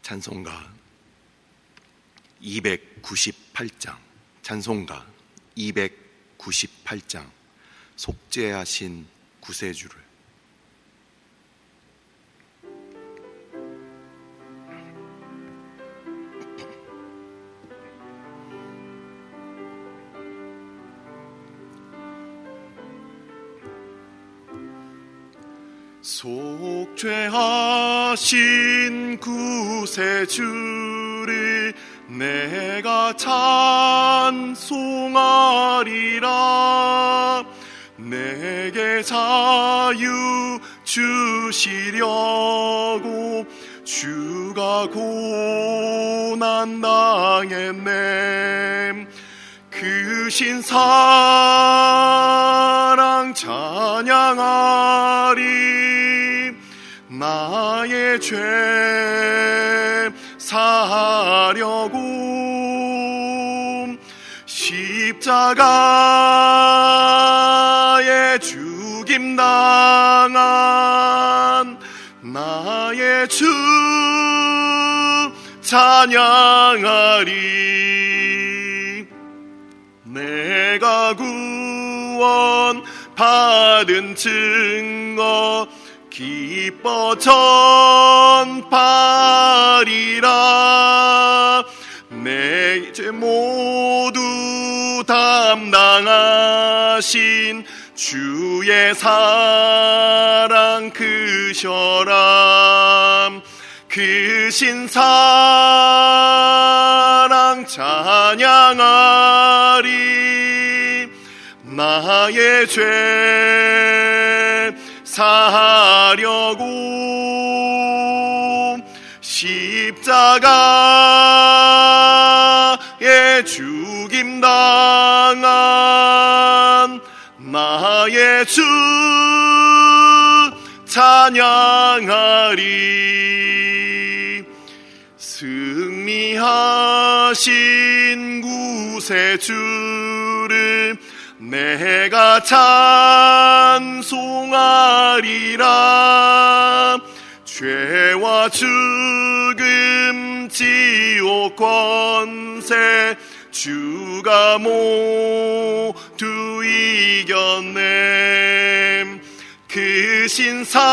찬송가 298장, 찬송가 298장, 속죄하신 구세주를. 속죄하신 구세주를 내가 찬송하리라. 내게 자유 주시려고 주가 고난 당했네. 그 신사랑 찬양하리. 나의 죄 사하려고 십자가에 죽임당한 나의 주 찬양하리. 내가 구원 받은 증거 기뻐 전파리라. 내 죄 모두 담당하신 주의 사랑 크셔라. 그 신사랑 찬양하리. 나의 죄 사하려고 십자가에 죽임당한 나의 주 찬양하리. 승리하신 구세주를 내가 찬송하리라. 죄와 죽음 지옥 권세 주가 모두 이겼네. 그 신사랑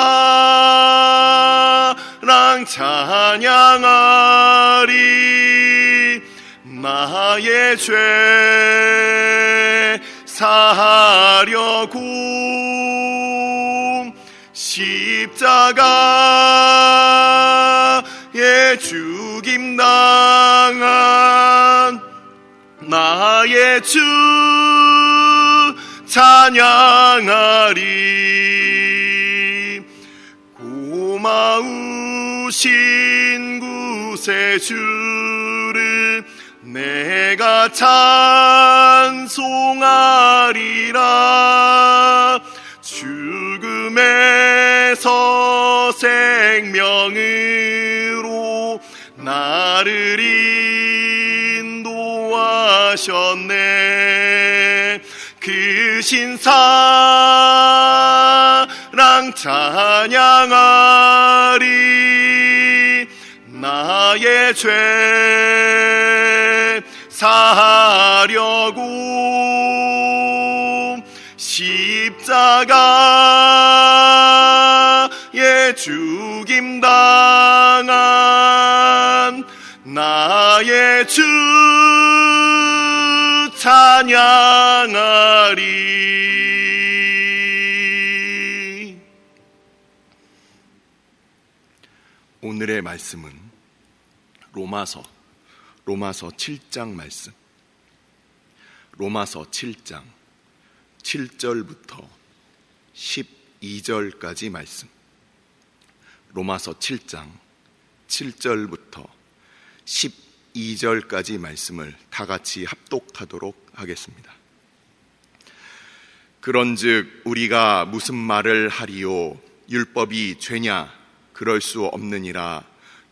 찬양하리. 나의 죄 사하려고 십자가에 죽임당한 나의 주 찬양하리. 고마우신 구세주를 내가 찬송하리라. 죽음에서 생명으로 나를 인도하셨네. 그 신사랑 찬양하리. 나의 죄 사하려고 십자가에 죽임당한 나의 주 찬양하리. 오늘의 말씀은 로마서 7장 말씀. 로마서 7장 7절부터 12절까지 말씀. 로마서 7장 7절부터 12절까지 말씀을 다 같이 합독하도록 하겠습니다. 그런즉 우리가 무슨 말을 하리요? 율법이 죄냐? 그럴 수 없느니라.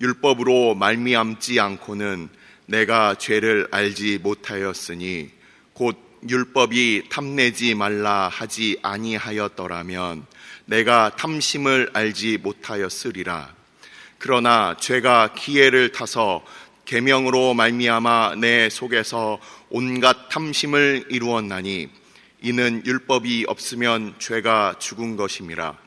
율법으로 말미암지 않고는 내가 죄를 알지 못하였으니 곧 율법이 탐내지 말라 하지 아니하였더라면 내가 탐심을 알지 못하였으리라. 그러나 죄가 기회를 타서 계명으로 말미암아 내 속에서 온갖 탐심을 이루었나니 이는 율법이 없으면 죄가 죽은 것임이라.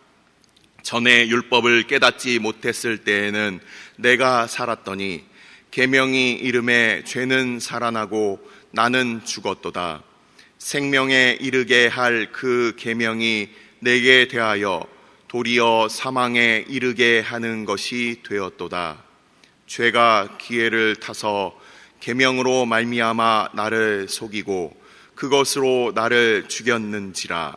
전에 율법을 깨닫지 못했을 때에는 내가 살았더니 계명이 이름에 죄는 살아나고 나는 죽었도다. 생명에 이르게 할 그 계명이 내게 대하여 도리어 사망에 이르게 하는 것이 되었도다. 죄가 기회를 타서 계명으로 말미암아 나를 속이고 그것으로 나를 죽였는지라.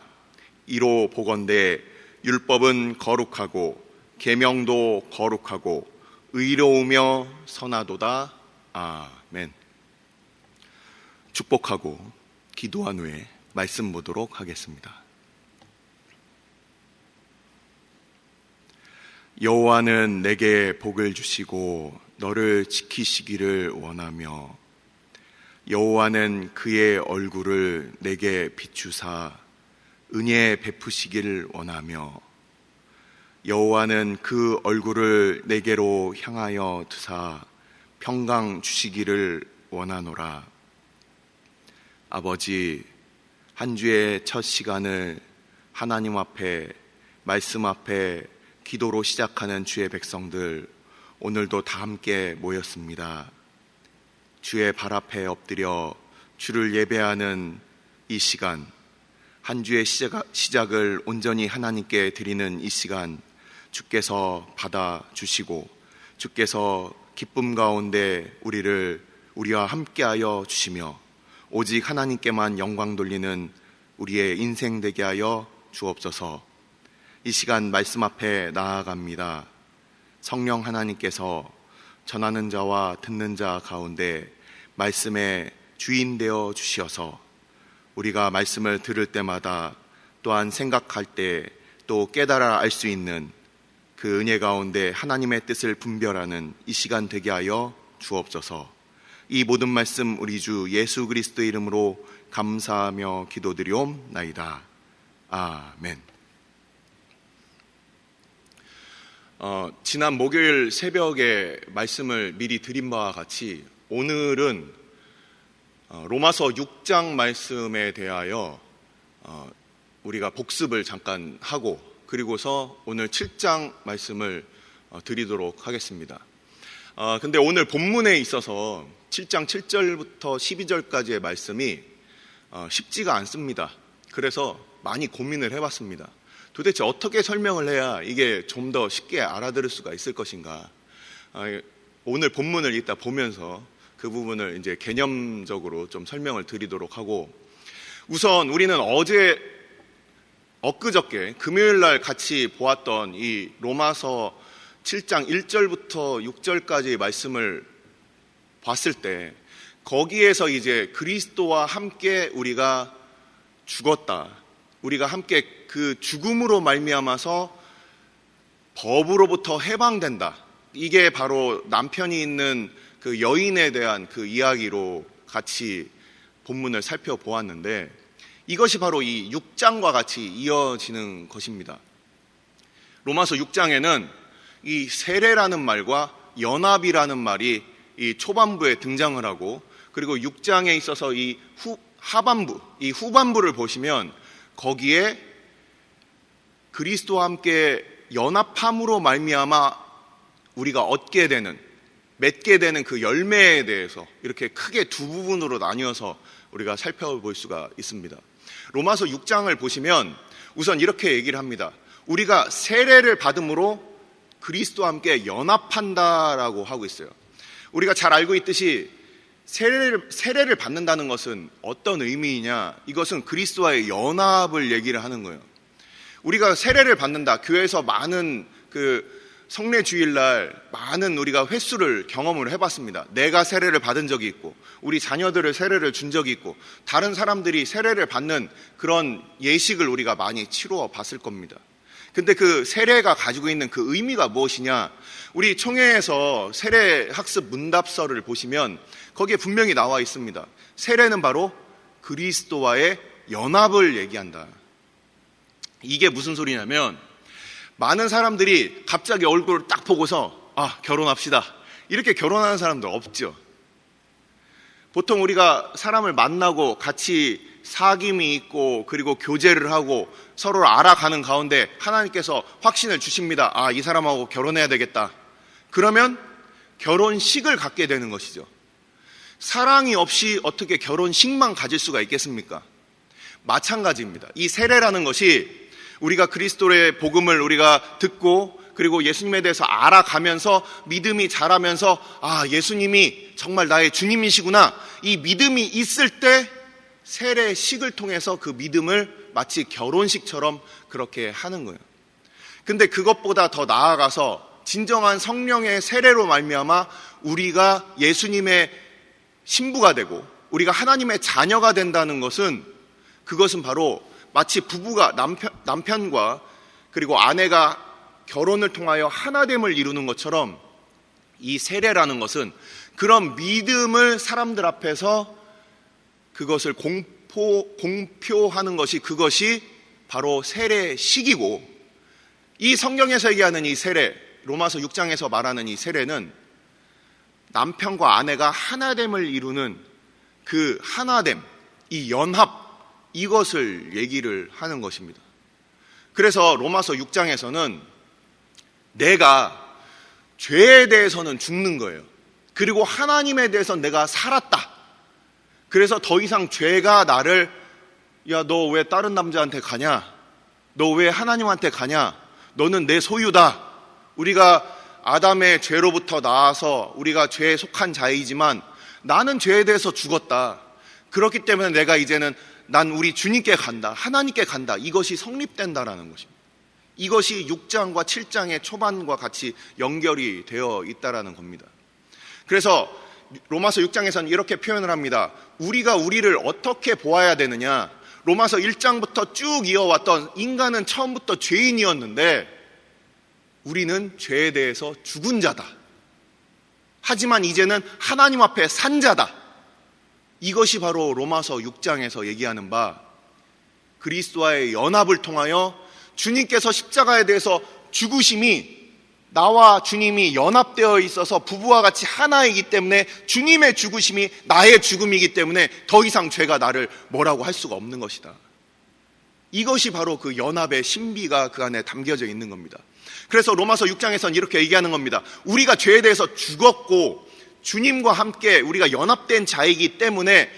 이로 보건대 율법은 거룩하고 계명도 거룩하고 의로우며 선하도다. 아멘. 축복하고 기도한 후에 말씀 보도록 하겠습니다. 여호와는 내게 복을 주시고 너를 지키시기를 원하며 여호와는 그의 얼굴을 내게 비추사 은혜 베푸시기를 원하며 여호와는 그 얼굴을 내게로 향하여 드사 평강 주시기를 원하노라. 아버지, 한 주의 첫 시간을 하나님 앞에, 말씀 앞에 기도로 시작하는 주의 백성들, 오늘도 다 함께 모였습니다. 주의 발 앞에 엎드려 주를 예배하는 이 시간, 한 주의 시작을 온전히 하나님께 드리는 이 시간, 주께서 받아주시고 주께서 기쁨 가운데 우리와 함께하여 주시며 오직 하나님께만 영광 돌리는 우리의 인생 되게 하여 주옵소서. 이 시간 말씀 앞에 나아갑니다. 성령 하나님께서 전하는 자와 듣는 자 가운데 말씀의 주인 되어 주시어서 우리가 말씀을 들을 때마다 또한 생각할 때 또 깨달아 알 수 있는 그 은혜 가운데 하나님의 뜻을 분별하는 이 시간 되게 하여 주옵소서. 이 모든 말씀 우리 주 예수 그리스도의 이름으로 감사하며 기도드리옵나이다. 아멘. 지난 목요일 새벽에 말씀을 미리 드린 바와 같이 오늘은 로마서 6장 말씀에 대하여 우리가 복습을 잠깐 하고 그리고서 오늘 7장 말씀을 드리도록 하겠습니다. 근데 오늘 본문에 있어서 7장 7절부터 12절까지의 말씀이 쉽지가 않습니다. 그래서 많이 고민을 해봤습니다. 도대체 어떻게 설명을 해야 이게 좀 더 쉽게 알아들을 수가 있을 것인가. 오늘 본문을 이따 보면서 그 부분을 이제 개념적으로 좀 설명을 드리도록 하고, 우선 우리는 엊그저께 금요일 날 같이 보았던 이 로마서 7장 1절부터 6절까지의 말씀을 봤을 때 거기에서 이제 그리스도와 함께 우리가 죽었다, 우리가 함께 그 죽음으로 말미암아서 법으로부터 해방된다, 이게 바로 남편이 있는 그 여인에 대한 그 이야기로 같이 본문을 살펴보았는데, 이것이 바로 이 6장과 같이 이어지는 것입니다. 로마서 6장에는 이 세례라는 말과 연합이라는 말이 이 초반부에 등장을 하고, 그리고 6장에 있어서 이 후반부를 보시면 거기에 그리스도와 함께 연합함으로 말미암아 우리가 얻게 되는, 맺게 되는 그 열매에 대해서 이렇게 크게 두 부분으로 나뉘어서 우리가 살펴볼 수가 있습니다. 로마서 6장을 보시면 우선 이렇게 얘기를 합니다. 우리가 세례를 받음으로 그리스도와 함께 연합한다라고 하고 있어요. 우리가 잘 알고 있듯이 세례를 받는다는 것은 어떤 의미이냐, 이것은 그리스도와의 연합을 얘기를 하는 거예요. 우리가 세례를 받는다, 교회에서 많은 그 성례 주일날 많은 우리가 횟수를 경험을 해봤습니다. 내가 세례를 받은 적이 있고, 우리 자녀들을 세례를 준 적이 있고, 다른 사람들이 세례를 받는 그런 예식을 우리가 많이 치루어 봤을 겁니다. 근데 그 세례가 가지고 있는 그 의미가 무엇이냐, 우리 총회에서 세례 학습 문답서를 보시면 거기에 분명히 나와 있습니다. 세례는 바로 그리스도와의 연합을 얘기한다. 이게 무슨 소리냐면, 많은 사람들이 갑자기 얼굴을 딱 보고서 결혼합시다, 이렇게 결혼하는 사람들 없죠. 보통 우리가 사람을 만나고 같이 사귐이 있고 그리고 교제를 하고 서로를 알아가는 가운데 하나님께서 확신을 주십니다. 이 사람하고 결혼해야 되겠다. 그러면 결혼식을 갖게 되는 것이죠. 사랑이 없이 어떻게 결혼식만 가질 수가 있겠습니까? 마찬가지입니다. 이 세례라는 것이 우리가 그리스도의 복음을 우리가 듣고 그리고 예수님에 대해서 알아가면서 믿음이 자라면서 예수님이 정말 나의 주님이시구나, 이 믿음이 있을 때 세례식을 통해서 그 믿음을 마치 결혼식처럼 그렇게 하는 거예요. 근데 그것보다 더 나아가서 진정한 성령의 세례로 말미암아 우리가 예수님의 신부가 되고 우리가 하나님의 자녀가 된다는 것은, 그것은 바로 마치 부부가 남편과 그리고 아내가 결혼을 통하여 하나됨을 이루는 것처럼, 이 세례라는 것은 그런 믿음을 사람들 앞에서 그것을 공표하는 것이, 그것이 바로 세례식이고, 이 성경에서 얘기하는 이 세례, 로마서 6장에서 말하는 이 세례는 남편과 아내가 하나됨을 이루는 그 하나됨, 이 연합, 이것을 얘기를 하는 것입니다. 그래서 로마서 6장에서는 내가 죄에 대해서는 죽는 거예요. 그리고 하나님에 대해서 내가 살았다. 그래서 더 이상 죄가 나를, 너 왜 다른 남자한테 가냐? 너 왜 하나님한테 가냐? 너는 내 소유다. 우리가 아담의 죄로부터 나와서 우리가 죄에 속한 자이지만 나는 죄에 대해서 죽었다. 그렇기 때문에 내가 이제는 난 우리 주님께 간다, 하나님께 간다. 이것이 성립된다라는 것입니다. 이것이 6장과 7장의 초반과 같이 연결이 되어 있다라는 겁니다. 그래서 로마서 6장에서는 이렇게 표현을 합니다. 우리가 우리를 어떻게 보아야 되느냐? 로마서 1장부터 쭉 이어왔던, 인간은 처음부터 죄인이었는데 우리는 죄에 대해서 죽은 자다. 하지만 이제는 하나님 앞에 산 자다. 이것이 바로 로마서 6장에서 얘기하는 바, 그리스도와의 연합을 통하여 주님께서 십자가에 대해서 죽으심이, 나와 주님이 연합되어 있어서 부부와 같이 하나이기 때문에 주님의 죽으심이 나의 죽음이기 때문에 더 이상 죄가 나를 뭐라고 할 수가 없는 것이다. 이것이 바로 그 연합의 신비가 그 안에 담겨져 있는 겁니다. 그래서 로마서 6장에서는 이렇게 얘기하는 겁니다. 우리가 죄에 대해서 죽었고 주님과 함께 우리가 연합된 자이기 때문에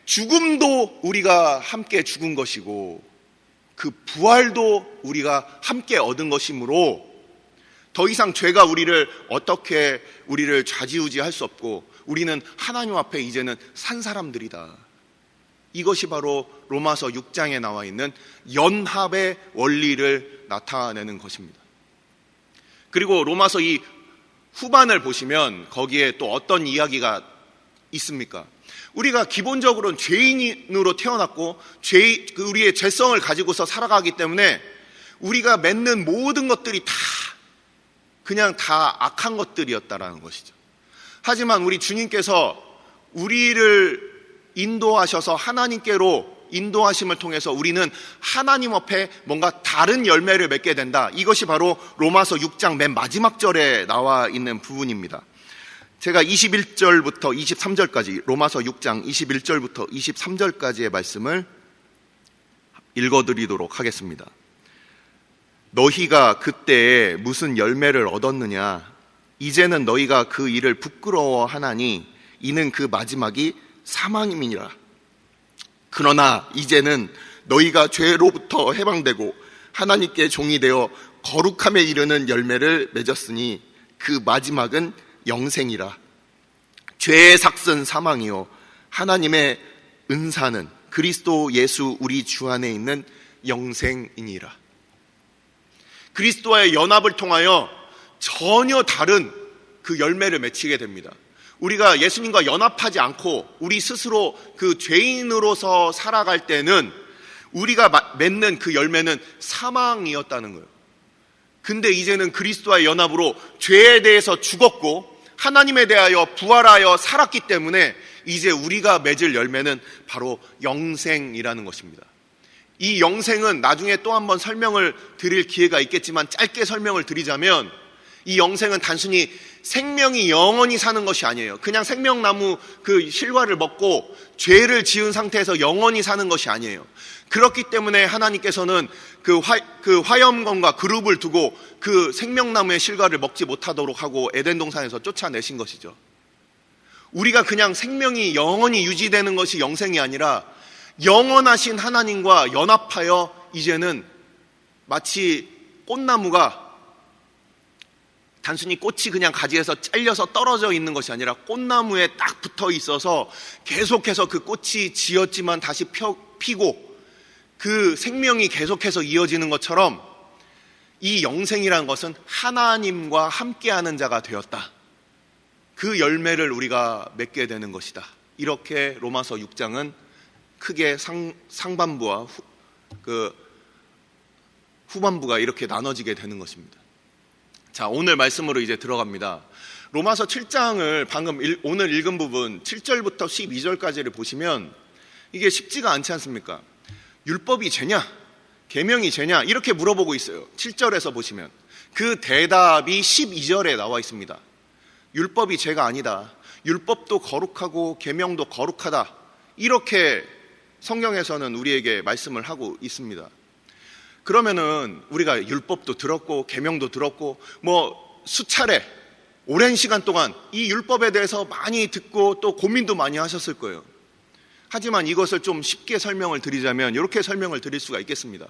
죽음도 우리가 함께 죽은 것이고 그 부활도 우리가 함께 얻은 것이므로 더 이상 죄가 우리를 좌지우지할 수 없고 우리는 하나님 앞에 이제는 산 사람들이다. 이것이 바로 로마서 6장에 나와 있는 연합의 원리를 나타내는 것입니다. 그리고 로마서 이 후반을 보시면 거기에 또 어떤 이야기가 있습니까? 우리가 기본적으로는 죄인으로 태어났고 우리의 죄성을 가지고서 살아가기 때문에 우리가 맺는 모든 것들이 그냥 다 악한 것들이었다라는 것이죠. 하지만 우리 주님께서 우리를 인도하셔서 하나님께로 인도하심을 통해서 우리는 하나님 앞에 뭔가 다른 열매를 맺게 된다. 이것이 바로 로마서 6장 맨 마지막 절에 나와 있는 부분입니다. 제가 21절부터 23절까지, 로마서 6장 21절부터 23절까지의 말씀을 읽어드리도록 하겠습니다. 너희가 그때에 무슨 열매를 얻었느냐? 이제는 너희가 그 일을 부끄러워하나니 이는 그 마지막이 사망임이니라. 그러나 이제는 너희가 죄로부터 해방되고 하나님께 종이 되어 거룩함에 이르는 열매를 맺었으니 그 마지막은 영생이라. 죄의 삭은 사망이요 하나님의 은사는 그리스도 예수 우리 주 안에 있는 영생이니라. 그리스도와의 연합을 통하여 전혀 다른 그 열매를 맺히게 됩니다. 우리가 예수님과 연합하지 않고 우리 스스로 그 죄인으로서 살아갈 때는 우리가 맺는 그 열매는 사망이었다는 거예요. 근데 이제는 그리스도와의 연합으로 죄에 대해서 죽었고 하나님에 대하여 부활하여 살았기 때문에 이제 우리가 맺을 열매는 바로 영생이라는 것입니다. 이 영생은 나중에 또 한번 설명을 드릴 기회가 있겠지만 짧게 설명을 드리자면 이 영생은 단순히 생명이 영원히 사는 것이 아니에요. 그냥 생명나무 그 실과를 먹고 죄를 지은 상태에서 영원히 사는 것이 아니에요. 그렇기 때문에 하나님께서는 그 화염검과 그룹을 두고 그 생명나무의 실과를 먹지 못하도록 하고 에덴 동산에서 쫓아내신 것이죠. 우리가 그냥 생명이 영원히 유지되는 것이 영생이 아니라 영원하신 하나님과 연합하여 이제는 마치 꽃나무가 단순히 꽃이 그냥 가지에서 잘려서 떨어져 있는 것이 아니라 꽃나무에 딱 붙어 있어서 계속해서 그 꽃이 지었지만 다시 피고 그 생명이 계속해서 이어지는 것처럼 이 영생이라는 것은 하나님과 함께하는 자가 되었다. 그 열매를 우리가 맺게 되는 것이다. 이렇게 로마서 6장은 크게 상반부와 후반부가 이렇게 나눠지게 되는 것입니다. 자, 오늘 말씀으로 이제 들어갑니다. 로마서 7장을 방금 오늘 읽은 부분 7절부터 12절까지를 보시면 이게 쉽지가 않지 않습니까? 율법이 죄냐? 계명이 죄냐? 이렇게 물어보고 있어요. 7절에서 보시면 그 대답이 12절에 나와 있습니다. 율법이 죄가 아니다. 율법도 거룩하고 계명도 거룩하다. 이렇게 성경에서는 우리에게 말씀을 하고 있습니다. 그러면은 우리가 율법도 들었고 계명도 들었고 수차례 오랜 시간 동안 이 율법에 대해서 많이 듣고 또 고민도 많이 하셨을 거예요. 하지만 이것을 좀 쉽게 설명을 드리자면 이렇게 설명을 드릴 수가 있겠습니다.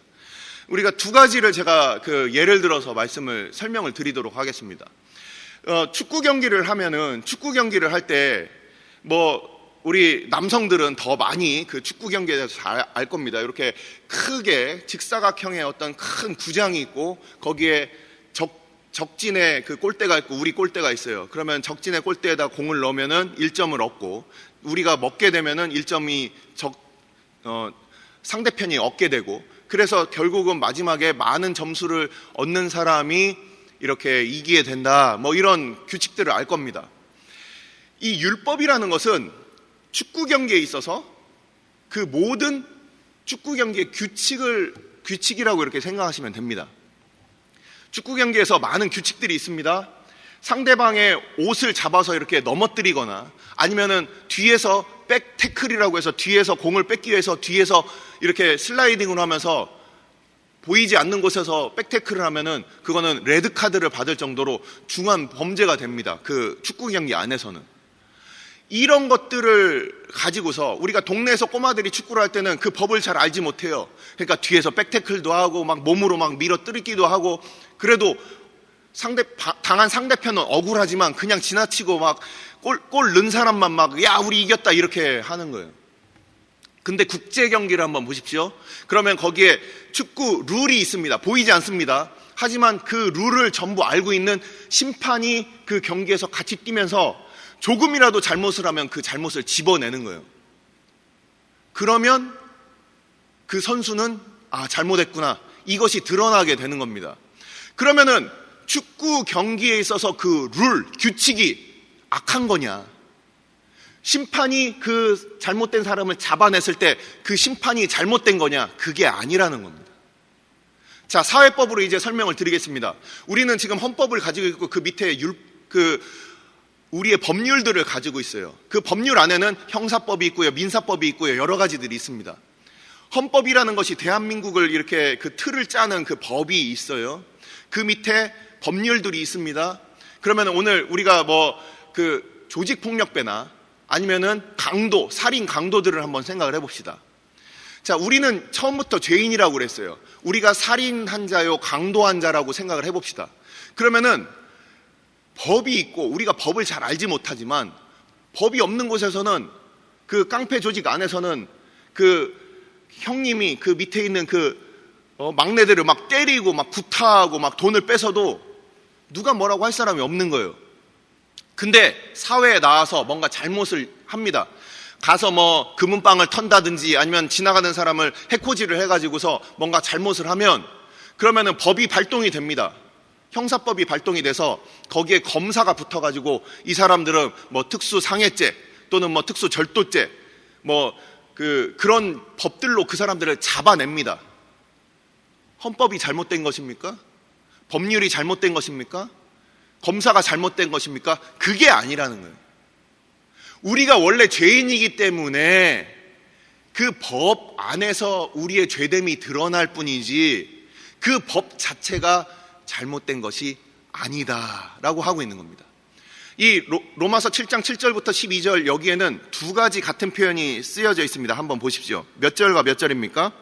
우리가 두 가지를 제가 예를 들어서 설명을 드리도록 하겠습니다. 축구 경기를 하면은 축구 경기를 할 때 우리 남성들은 더 많이 그 축구 경기에 대해서 잘 알 겁니다. 이렇게 크게 직사각형의 어떤 큰 구장이 있고 거기에 적진의 그 골대가 있고 우리 골대가 있어요. 그러면 적진의 골대에다 공을 넣으면은 1점을 얻고 우리가 먹게 되면은 1점이 상대편이 얻게 되고 그래서 결국은 마지막에 많은 점수를 얻는 사람이 이렇게 이기게 된다. 이런 규칙들을 알 겁니다. 이 율법이라는 것은 축구 경기에 있어서 그 모든 축구 경기의 규칙이라고 이렇게 생각하시면 됩니다. 축구 경기에서 많은 규칙들이 있습니다. 상대방의 옷을 잡아서 이렇게 넘어뜨리거나 아니면은 뒤에서 백 태클이라고 해서 뒤에서 공을 뺏기 위해서 뒤에서 이렇게 슬라이딩을 하면서 보이지 않는 곳에서 백태클을 하면은 그거는 레드카드를 받을 정도로 중한 범죄가 됩니다. 그 축구 경기 안에서는. 이런 것들을 가지고서 우리가 동네에서 꼬마들이 축구를 할 때는 그 법을 잘 알지 못해요. 그러니까 뒤에서 백태클도 하고 막 몸으로 막 밀어뜨리기도 하고 그래도 당한 상대편은 억울하지만 그냥 지나치고 막 골 넣은 사람만 막 야 우리 이겼다 이렇게 하는 거예요. 근데 국제 경기를 한번 보십시오. 그러면 거기에 축구 룰이 있습니다. 보이지 않습니다. 하지만 그 룰을 전부 알고 있는 심판이 그 경기에서 같이 뛰면서 조금이라도 잘못을 하면 그 잘못을 집어내는 거예요. 그러면 그 선수는 잘못했구나. 이것이 드러나게 되는 겁니다. 그러면은 축구 경기에 있어서 그 룰, 규칙이 악한 거냐? 심판이 그 잘못된 사람을 잡아냈을 때 그 심판이 잘못된 거냐? 그게 아니라는 겁니다. 자, 사회법으로 이제 설명을 드리겠습니다. 우리는 지금 헌법을 가지고 있고 그 밑에 우리의 법률들을 가지고 있어요. 그 법률 안에는 형사법이 있고요, 민사법이 있고요, 여러 가지들이 있습니다. 헌법이라는 것이 대한민국을 이렇게 그 틀을 짜는 그 법이 있어요. 그 밑에 법률들이 있습니다. 그러면 오늘 우리가 그 조직폭력배나 아니면은 살인 강도들을 한번 생각을 해봅시다. 자, 우리는 처음부터 죄인이라고 그랬어요. 우리가 살인한 자요, 강도한 자라고 생각을 해봅시다. 그러면은 법이 있고 우리가 법을 잘 알지 못하지만 법이 없는 곳에서는 그 깡패 조직 안에서는 그 형님이 그 밑에 있는 막내들을 막 때리고 막 구타하고 막 돈을 뺏어도 누가 뭐라고 할 사람이 없는 거예요. 근데 사회에 나와서 뭔가 잘못을 합니다. 가서 금은방을 턴다든지 아니면 지나가는 사람을 해코지를 해가지고서 뭔가 잘못을 하면 그러면은 법이 발동이 됩니다. 형사법이 발동이 돼서 거기에 검사가 붙어가지고 이 사람들은 특수 상해죄 또는 특수 절도죄 그런 법들로 그 사람들을 잡아냅니다. 헌법이 잘못된 것입니까? 법률이 잘못된 것입니까? 검사가 잘못된 것입니까? 그게 아니라는 거예요. 우리가 원래 죄인이기 때문에 그 법 안에서 우리의 죄됨이 드러날 뿐이지 그 법 자체가 잘못된 것이 아니다라고 하고 있는 겁니다. 이 로마서 7장 7절부터 12절 여기에는 두 가지 같은 표현이 쓰여져 있습니다. 한번 보십시오. 몇 절과 몇 절입니까?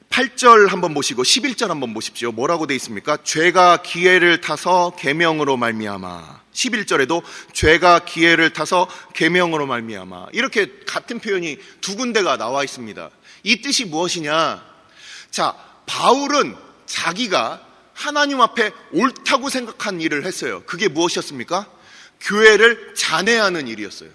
8절 한번 보시고 11절 한번 보십시오. 뭐라고 돼 있습니까? 죄가 기회를 타서 계명으로 말미암아. 11절에도 죄가 기회를 타서 계명으로 말미암아. 이렇게 같은 표현이 두 군데가 나와 있습니다. 이 뜻이 무엇이냐? 자, 바울은 자기가 하나님 앞에 옳다고 생각한 일을 했어요. 그게 무엇이었습니까? 교회를 잔해하는 일이었어요.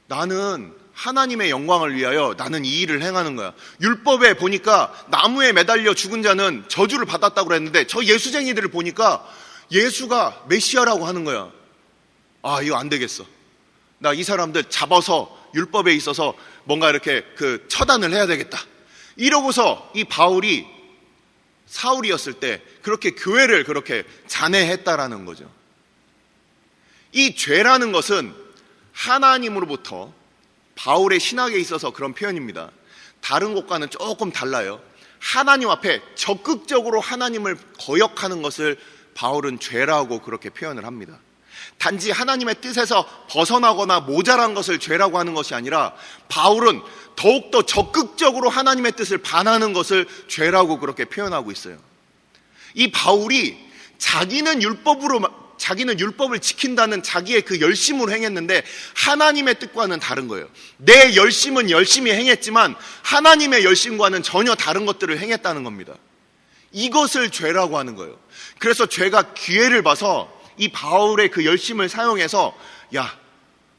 나는 하나님의 영광을 위하여 나는 이 일을 행하는 거야. 율법에 보니까 나무에 매달려 죽은 자는 저주를 받았다고 그랬는데 저 예수쟁이들을 보니까 예수가 메시아라고 하는 거야. 아, 이거 안 되겠어. 나 이 사람들 잡아서 율법에 있어서 뭔가 이렇게 처단을 해야 되겠다. 이러고서 이 바울이 사울이었을 때 그렇게 교회를 그렇게 잔해했다라는 거죠. 이 죄라는 것은 하나님으로부터 바울의 신학에 있어서 그런 표현입니다. 다른 곳과는 조금 달라요. 하나님 앞에 적극적으로 하나님을 거역하는 것을 바울은 죄라고 그렇게 표현을 합니다. 단지 하나님의 뜻에서 벗어나거나 모자란 것을 죄라고 하는 것이 아니라 바울은 더욱더 적극적으로 하나님의 뜻을 반하는 것을 죄라고 그렇게 표현하고 있어요. 이 바울이 자기는 율법을 지킨다는 자기의 그 열심으로 행했는데 하나님의 뜻과는 다른 거예요. 내 열심은 열심히 행했지만 하나님의 열심과는 전혀 다른 것들을 행했다는 겁니다. 이것을 죄라고 하는 거예요. 그래서 죄가 기회를 봐서 이 바울의 그 열심을 사용해서 야,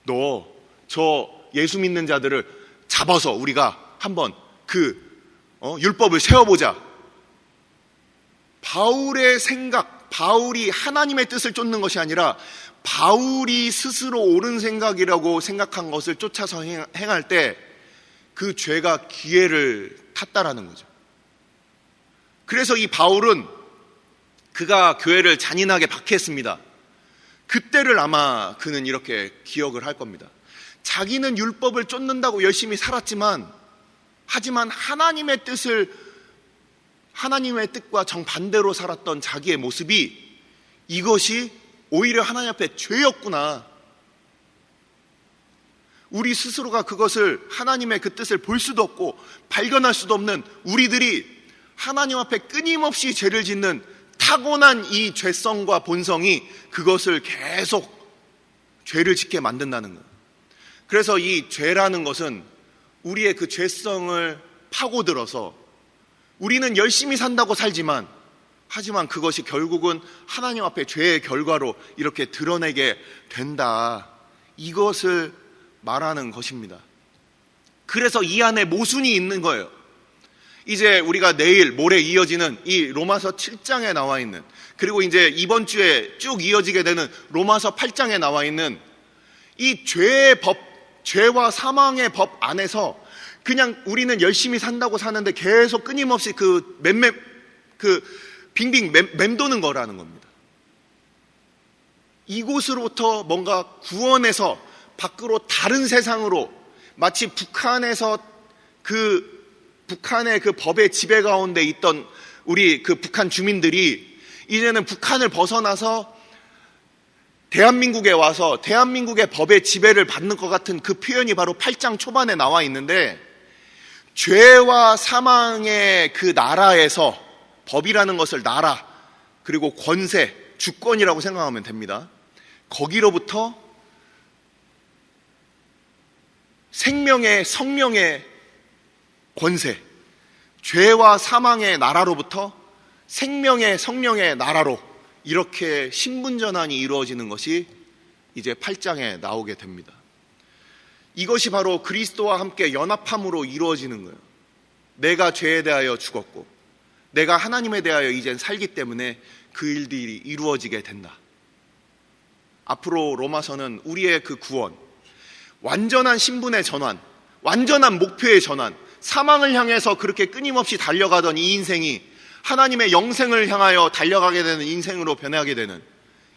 너 저 예수 믿는 자들을 잡아서 우리가 한번 율법을 세워보자. 바울의 생각, 바울이 하나님의 뜻을 쫓는 것이 아니라 바울이 스스로 옳은 생각이라고 생각한 것을 쫓아서 행할 때 그 죄가 기회를 탔다라는 거죠. 그래서 이 바울은 그가 교회를 잔인하게 박해했습니다. 그때를 아마 그는 이렇게 기억을 할 겁니다. 자기는 율법을 쫓는다고 열심히 살았지만 하지만 하나님의 뜻과 정반대로 살았던 자기의 모습이 이것이 오히려 하나님 앞에 죄였구나. 우리 스스로가 그것을 하나님의 그 뜻을 볼 수도 없고 발견할 수도 없는 우리들이 하나님 앞에 끊임없이 죄를 짓는 타고난 이 죄성과 본성이 그것을 계속 죄를 짓게 만든다는 거예요. 그래서 이 죄라는 것은 우리의 그 죄성을 파고들어서 우리는 열심히 산다고 살지만 하지만 그것이 결국은 하나님 앞에 죄의 결과로 이렇게 드러내게 된다. 이것을 말하는 것입니다. 그래서 이 안에 모순이 있는 거예요. 이제 우리가 내일 모레 이어지는 이 로마서 7장에 나와 있는, 그리고 이제 이번 주에 쭉 이어지게 되는 로마서 8장에 나와 있는 이 죄의 법, 죄와 사망의 법 안에서 그냥 우리는 열심히 산다고 사는데 계속 끊임없이 빙빙 맴도는 거라는 겁니다. 이곳으로부터 뭔가 구원해서 밖으로 다른 세상으로, 마치 북한의 그 법의 지배 가운데 있던 우리 그 북한 주민들이 이제는 북한을 벗어나서 대한민국에 와서 대한민국의 법의 지배를 받는 것 같은 그 표현이 바로 8장 초반에 나와 있는데, 죄와 사망의 그 나라에서, 법이라는 것을 나라 그리고 권세, 주권이라고 생각하면 됩니다. 거기로부터 생명의, 성령의 권세, 죄와 사망의 나라로부터 생명의, 성령의 나라로 이렇게 신분전환이 이루어지는 것이 이제 8장에 나오게 됩니다. 이것이 바로 그리스도와 함께 연합함으로 이루어지는 거예요. 내가 죄에 대하여 죽었고 내가 하나님에 대하여 이젠 살기 때문에 그 일들이 이루어지게 된다. 앞으로 로마서는 우리의 그 구원, 완전한 신분의 전환, 완전한 목표의 전환, 사망을 향해서 그렇게 끊임없이 달려가던 이 인생이 하나님의 영생을 향하여 달려가게 되는 인생으로 변해가게 되는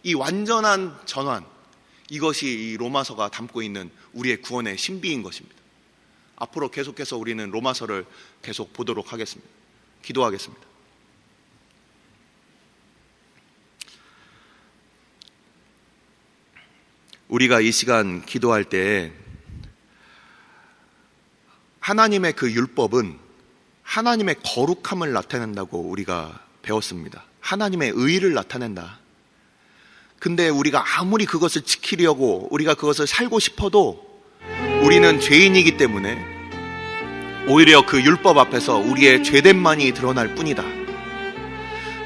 이 완전한 전환, 이것이 이 로마서가 담고 있는 우리의 구원의 신비인 것입니다. 앞으로 계속해서 우리는 로마서를 계속 보도록 하겠습니다. 기도하겠습니다. 우리가 이 시간 기도할 때 하나님의 그 율법은 하나님의 거룩함을 나타낸다고 우리가 배웠습니다. 하나님의 의를 나타낸다. 근데 우리가 아무리 그것을 지키려고 우리가 그것을 살고 싶어도 우리는 죄인이기 때문에 오히려 그 율법 앞에서 우리의 죄됨만이 드러날 뿐이다.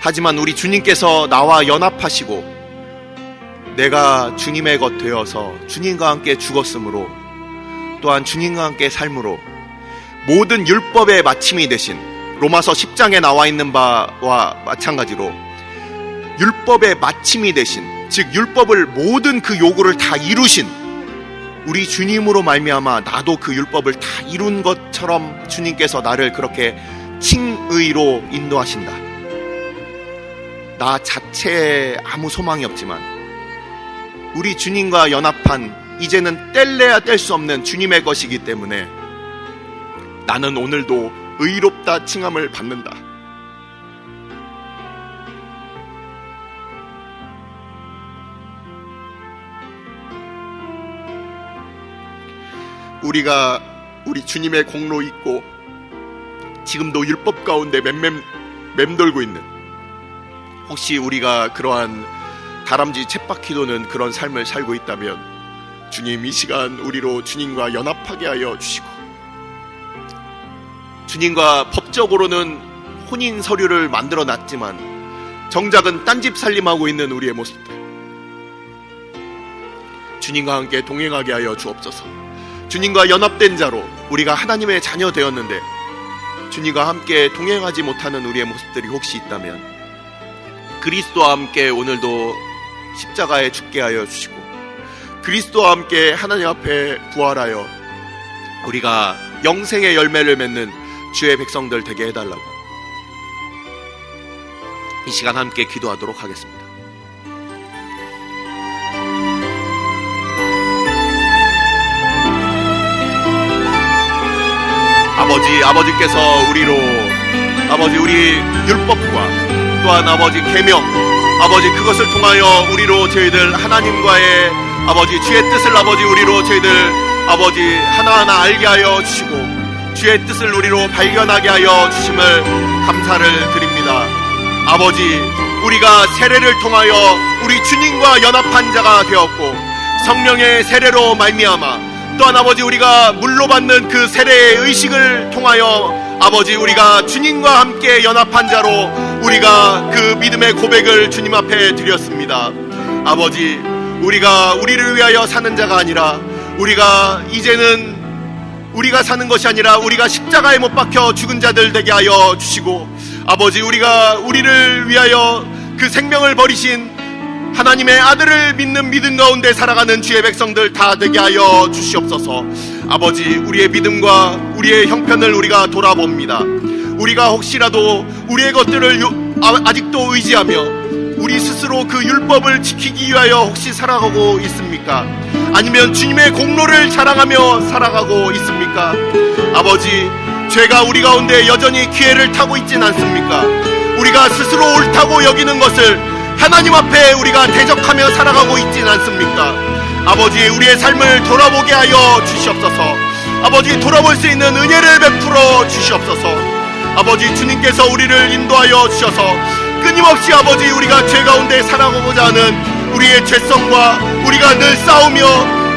하지만 우리 주님께서 나와 연합하시고 내가 주님의 것 되어서 주님과 함께 죽었으므로 또한 주님과 함께 삶으로 모든 율법의 마침이 되신 로마서 10장에 나와 있는 바와 마찬가지로 율법의 마침이 되신, 즉 율법을 모든 그 요구를 다 이루신 우리 주님으로 말미암아 나도 그 율법을 다 이룬 것처럼 주님께서 나를 그렇게 칭의로 인도하신다. 나 자체에 아무 소망이 없지만 우리 주님과 연합한 이제는 뗄래야 뗄 수 없는 주님의 것이기 때문에 나는 오늘도 의롭다 칭함을 받는다. 우리가 우리 주님의 공로 있고 지금도 율법 가운데 맴돌고 있는, 혹시 우리가 그러한 다람쥐 쳇바퀴 도는 그런 삶을 살고 있다면 주님 이 시간 우리로 주님과 연합하게 하여 주시고, 주님과 법적으로는 혼인 서류를 만들어 놨지만 정작은 딴집 살림하고 있는 우리의 모습들, 주님과 함께 동행하게 하여 주옵소서. 주님과 연합된 자로 우리가 하나님의 자녀 되었는데 주님과 함께 동행하지 못하는 우리의 모습들이 혹시 있다면 그리스도와 함께 오늘도 십자가에 죽게 하여 주시고 그리스도와 함께 하나님 앞에 부활하여 우리가 영생의 열매를 맺는 주의 백성들 되게 해달라고 이 시간 함께 기도하도록 하겠습니다. 아버지께서 우리로 우리 율법과 또한 계명, 그것을 통하여 우리로 저희들 하나님과의 주의 뜻을 우리로 저희들 하나하나 알게 하여 주시고 주의 뜻을 우리로 발견하게 하여 주심을 감사를 드립니다. 우리가 세례를 통하여 우리 주님과 연합한 자가 되었고 성령의 세례로 말미암아 또한 우리가 물로 받는 그 세례의 의식을 통하여 우리가 주님과 함께 연합한 자로 우리가 그 믿음의 고백을 주님 앞에 드렸습니다. 우리가 우리를 위하여 사는 자가 아니라 우리가 이제는 우리가 사는 것이 아니라 우리가 십자가에 못 박혀 죽은 자들 되게 하여 주시고 우리가 우리를 위하여 그 생명을 버리신 하나님의 아들을 믿는 믿음 가운데 살아가는 주의 백성들 다 되게 하여 주시옵소서. 우리의 믿음과 우리의 형편을 우리가 돌아봅니다. 우리가 혹시라도 우리의 것들을 아직도 의지하며 우리 스스로 그 율법을 지키기 위하여 혹시 살아가고 있습니까? 아니면 주님의 공로를 자랑하며 살아가고 있습니까? 죄가 우리 가운데 여전히 기회를 타고 있진 않습니까? 우리가 스스로 옳다고 여기는 것을 하나님 앞에 우리가 대적하며 살아가고 있진 않습니까? 우리의 삶을 돌아보게 하여 주시옵소서. 돌아볼 수 있는 은혜를 베풀어 주시옵소서. 주님께서 우리를 인도하여 주셔서 끊임없이 우리가 죄 가운데 살아가고자 하는 우리의 죄성과 우리가 늘 싸우며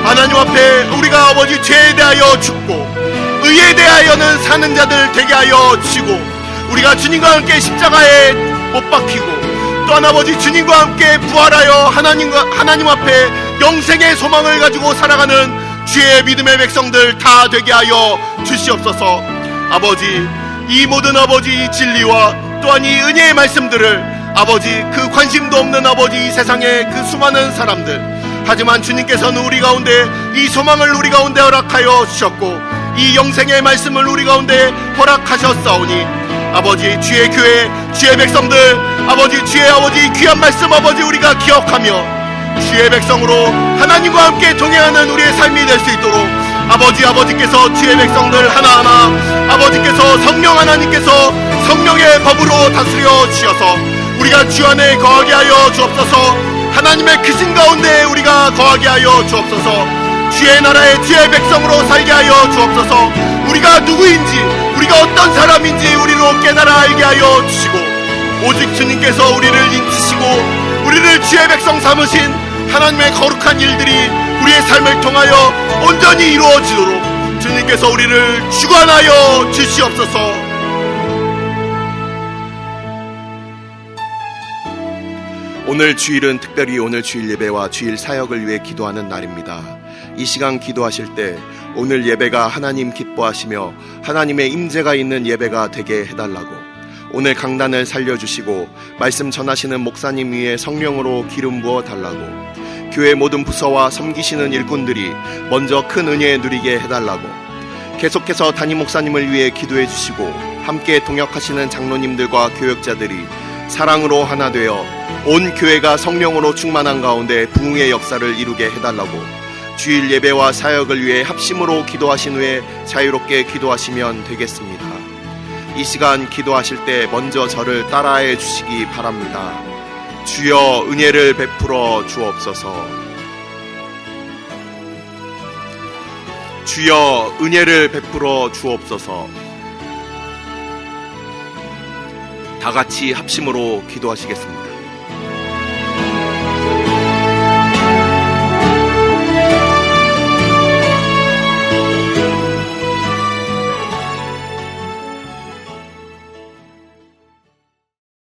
하나님 앞에 우리가 죄에 대하여 죽고 의에 대하여는 사는 자들 되게 하여 주시고 우리가 주님과 함께 십자가에 못 박히고 또한 주님과 함께 부활하여 하나님 앞에 영생의 소망을 가지고 살아가는 주의 믿음의 백성들 다 되게 하여 주시옵소서. 이 모든 이 진리와 또한 이 은혜의 말씀들을 그 관심도 없는 이 세상의 그 수많은 사람들, 하지만 주님께서는 우리 가운데 이 소망을 우리 가운데 허락하여 주셨고 이 영생의 말씀을 우리 가운데 허락하셨사오니 아버지, 주의 교회, 주의 백성들, 아버지, 주의 아버지 귀한 말씀 아버지 우리가 기억하며 주의 백성으로 하나님과 함께 동행하는 우리의 삶이 될 수 있도록 아버지께서 주의 백성들 하나하나 아버지께서 성령 하나님께서 성령의 법으로 다스려 주셔서 우리가 주 안에 거하게 하여 주옵소서. 하나님의 크신 가운데 우리가 거하게 하여 주옵소서. 주의 나라의 주의 백성으로 살게 하여 주옵소서. 우리가 누구인지 우리가 어떤 사람인지 우리로 깨달아 알게 하여 주시고 오직 주님께서 우리를 인치시고 우리를 주의 백성 삼으신 하나님의 거룩한 일들이 우리의 삶을 통하여 온전히 이루어지도록 주님께서 우리를 주관하여 주시옵소서. 오늘 주일은 특별히 오늘 주일 예배와 주일 사역을 위해 기도하는 날입니다. 이 시간 기도하실 때 오늘 예배가 하나님 기뻐하시며 하나님의 임재가 있는 예배가 되게 해달라고, 오늘 강단을 살려주시고 말씀 전하시는 목사님 위에 성령으로 기름 부어 달라고, 교회 모든 부서와 섬기시는 일꾼들이 먼저 큰 은혜 누리게 해달라고, 계속해서 담임 목사님을 위해 기도해 주시고 함께 동역하시는 장로님들과 교역자들이 사랑으로 하나 되어 온 교회가 성령으로 충만한 가운데 부흥의 역사를 이루게 해달라고, 주일 예배와 사역을 위해 합심으로 기도하신 후에 자유롭게 기도하시면 되겠습니다. 이 시간 기도하실 때 먼저 저를 따라해 주시기 바랍니다. 주여 은혜를 베풀어 주옵소서. 주여 은혜를 베풀어 주옵소서. 다 같이 합심으로 기도하시겠습니다.